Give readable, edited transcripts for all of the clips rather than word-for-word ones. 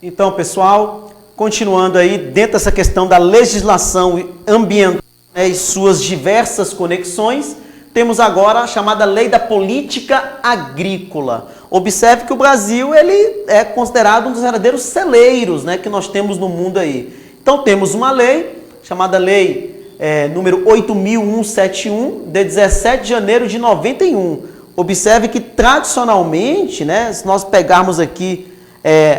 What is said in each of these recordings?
Então, pessoal, continuando aí dentro dessa questão da legislação ambiental, né, e suas diversas conexões, temos agora a chamada Lei da Política Agrícola. Observe que o Brasil ele é considerado um dos verdadeiros celeiros, né, que nós temos no mundo aí. Então temos uma lei chamada Lei número 8.171, de 17 de janeiro de 91. Observe que tradicionalmente, né, se nós pegarmos aqui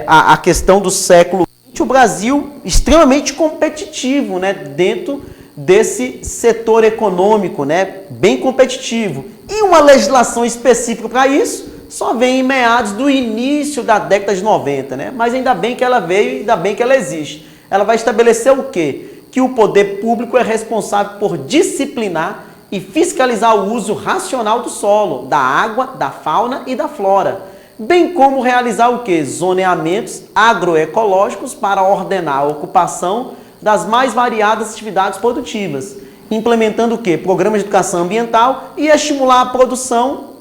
a questão do século XX, o Brasil extremamente competitivo, né, dentro desse setor econômico, né, bem competitivo. E uma legislação específica para isso só vem em meados do início da década de 90, né? Mas ainda bem que ela veio, ainda bem que ela existe. Ela vai estabelecer o quê? Que o poder público é responsável por disciplinar e fiscalizar o uso racional do solo, da água, da fauna e da flora, bem como realizar o quê? Zoneamentos agroecológicos para ordenar a ocupação das mais variadas atividades produtivas, implementando o quê? Programas de educação ambiental e estimular a produção,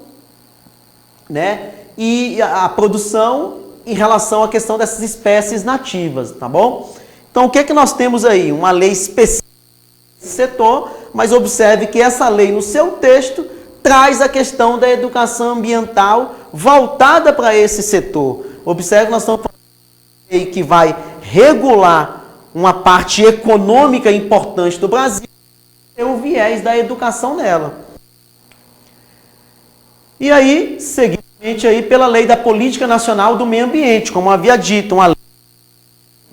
né? E a produção em relação à questão dessas espécies nativas, tá bom? Então, o que é que nós temos aí? Uma lei específica desse setor, mas observe que essa lei, no seu texto, traz a questão da educação ambiental voltada para esse setor. Observe que nós estamos falando de uma lei que vai regular uma parte econômica importante do Brasil, é o viés da educação nela. E aí, seguidamente aí pela Lei da Política Nacional do Meio Ambiente, como havia dito, uma lei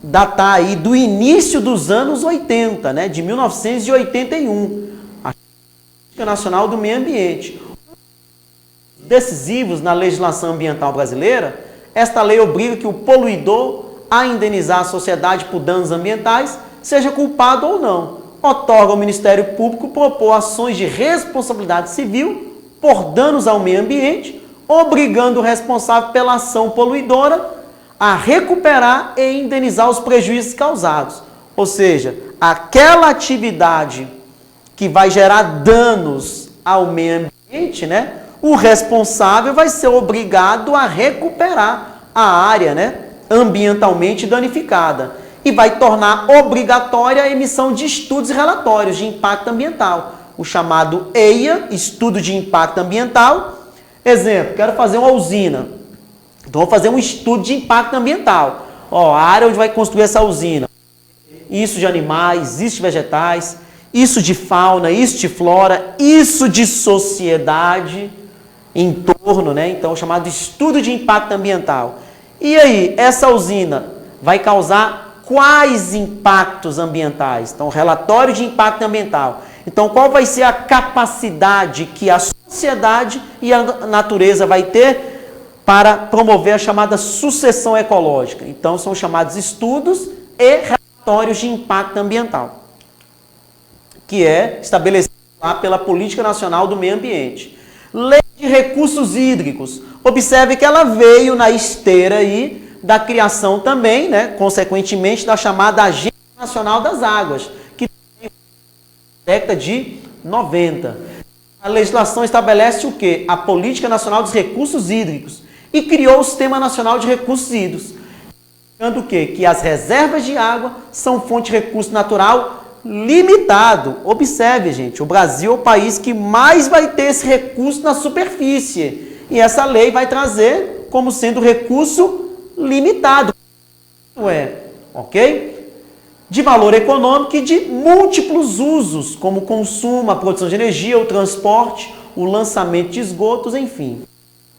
datar aí do início dos anos 80, né, de 1981, a Política Nacional do Meio Ambiente. Decisivos na legislação ambiental brasileira, esta lei obriga que o poluidor a indenizar a sociedade por danos ambientais, seja culpado ou não. Otorga ao Ministério Público propor ações de responsabilidade civil por danos ao meio ambiente, obrigando o responsável pela ação poluidora a recuperar e indenizar os prejuízos causados. Ou seja, aquela atividade que vai gerar danos ao meio ambiente, né, o responsável vai ser obrigado a recuperar a área, né, ambientalmente danificada, e vai tornar obrigatória a emissão de estudos e relatórios de impacto ambiental, o chamado EIA, Estudo de Impacto Ambiental. Exemplo, quero fazer uma usina, então vou fazer um estudo de impacto ambiental. Ó, a área onde vai construir essa usina, isso de animais, isso de vegetais, isso de fauna, isso de flora, isso de sociedade, em torno, né? Então, o chamado estudo de impacto ambiental. E aí, essa usina vai causar quais impactos ambientais? Então, relatório de impacto ambiental. Então, qual vai ser a capacidade que a sociedade e a natureza vai ter para promover a chamada sucessão ecológica? Então, são chamados estudos e relatórios de impacto ambiental, que é estabelecido lá pela Política Nacional do Meio Ambiente. Lei de Recursos Hídricos. Observe que ela veio na esteira aí da criação também, né, consequentemente, da chamada Agência Nacional das Águas, que tem na década de 90. A legislação estabelece o quê? A Política Nacional dos Recursos Hídricos e criou o Sistema Nacional de Recursos Hídricos, indicando o quê? Que as reservas de água são fonte de recurso natural limitado. Observe, gente, o Brasil é o país que mais vai ter esse recurso na superfície. E essa lei vai trazer como sendo recurso limitado. Ok? De valor econômico e de múltiplos usos, como o consumo, a produção de energia, o transporte, o lançamento de esgotos, enfim.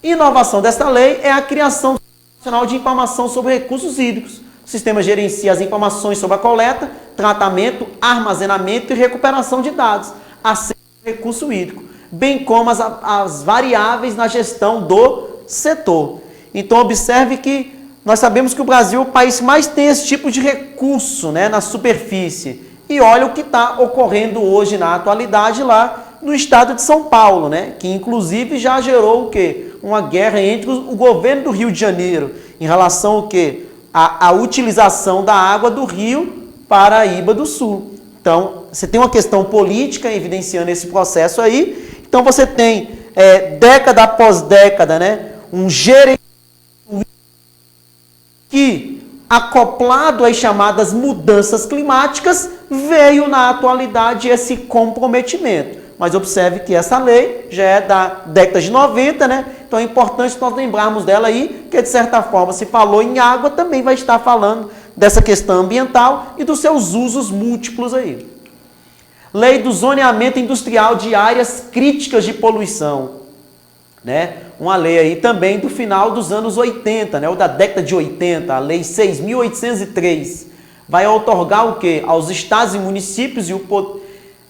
Inovação desta lei é a criação do Sistema Nacional de Informação sobre Recursos Hídricos. O sistema gerencia as informações sobre a coleta, tratamento, armazenamento e recuperação de dados acerca do recurso hídrico, bem como as variáveis na gestão do setor. Então, observe que nós sabemos que o Brasil é o país que mais tem esse tipo de recurso, né, na superfície. E olha o que está ocorrendo hoje na atualidade lá no estado de São Paulo, né, que inclusive já gerou o quê? Uma guerra entre o governo do Rio de Janeiro em relação ao quê? A utilização da água do Rio Paraíba do Sul. Então, você tem uma questão política evidenciando esse processo aí. Então, você tem, década após década, né, um gerenciamento que acoplado às chamadas mudanças climáticas, veio na atualidade esse comprometimento. Mas observe que essa lei já é da década de 90, né? Então é importante nós lembrarmos dela aí, que de certa forma, se falou em água, também vai estar falando dessa questão ambiental e dos seus usos múltiplos aí. Lei do zoneamento industrial de áreas críticas de poluição, né? Uma lei aí também do final dos anos 80, né? Ou da década de 80, a lei 6.803, vai outorgar o quê? Aos estados e municípios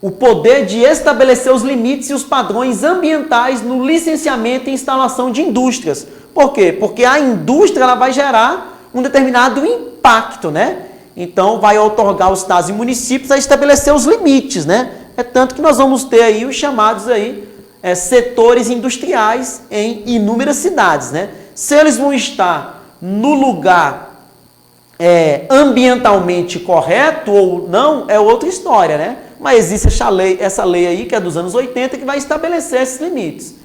o poder de estabelecer os limites e os padrões ambientais no licenciamento e instalação de indústrias. Por quê? Porque a indústria ela vai gerar um determinado impacto, né? Então, vai outorgar aos estados e municípios a estabelecer os limites, né? É tanto que nós vamos ter aí os chamados aí, setores industriais em inúmeras cidades, né? Se eles vão estar no lugar ambientalmente correto ou não, é outra história, né? Mas existe essa lei aí, que é dos anos 80, que vai estabelecer esses limites.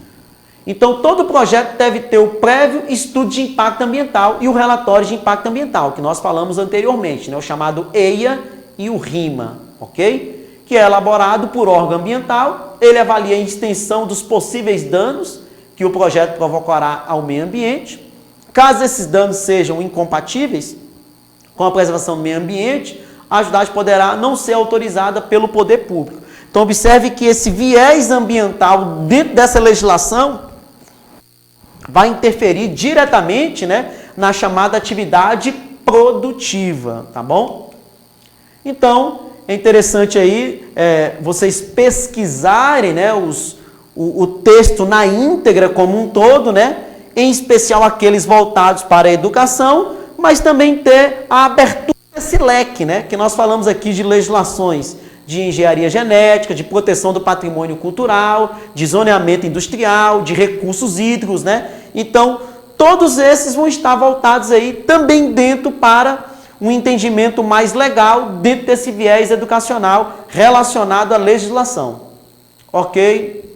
Então, todo projeto deve ter o prévio estudo de impacto ambiental e o relatório de impacto ambiental, que nós falamos anteriormente, né? O chamado EIA e o RIMA, ok? Que é elaborado por órgão ambiental, ele avalia a extensão dos possíveis danos que o projeto provocará ao meio ambiente. Caso esses danos sejam incompatíveis com a preservação do meio ambiente, a atividade poderá não ser autorizada pelo poder público. Então, observe que esse viés ambiental dentro dessa legislação vai interferir diretamente, né, na chamada atividade produtiva, tá bom? Então, é interessante aí vocês pesquisarem, né, o texto na íntegra como um todo, né, em especial aqueles voltados para a educação, mas também ter a abertura desse leque, né, que nós falamos aqui de legislações de engenharia genética, de proteção do patrimônio cultural, de zoneamento industrial, de recursos hídricos, né? Então, todos esses vão estar voltados aí também dentro para um entendimento mais legal dentro desse viés educacional relacionado à legislação. Ok?